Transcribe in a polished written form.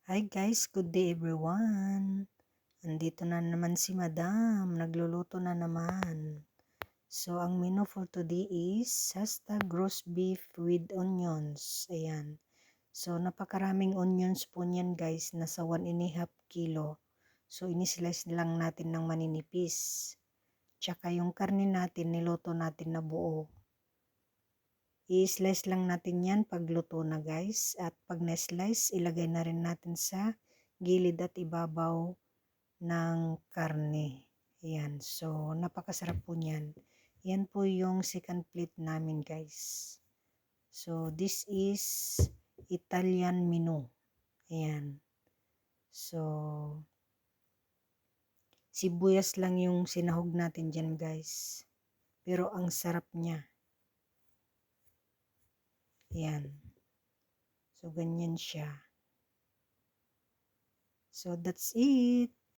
Hi guys, good day everyone. Andito na naman si Madam, nagluluto na naman. So, ang menu for today is hashtag roast beef with onions. Ayan. So, napakaraming onions po niyan guys, nasa 1.5 kilo. So, inislice lang natin ng maninipis. Tsaka yung karne natin, niluto natin na buo. I-slice lang natin yan pag luto na guys. At pag na-slice, ilagay na rin natin sa gilid at ibabaw ng karne. Ayan. So, napakasarap po niyan. Yan po yung second plate namin guys. So, this is Italian menu. Ayan. So, sibuyas lang yung sinahog natin dyan guys. Pero ang sarap niya. Ayan. So, ganyan siya. So, that's it.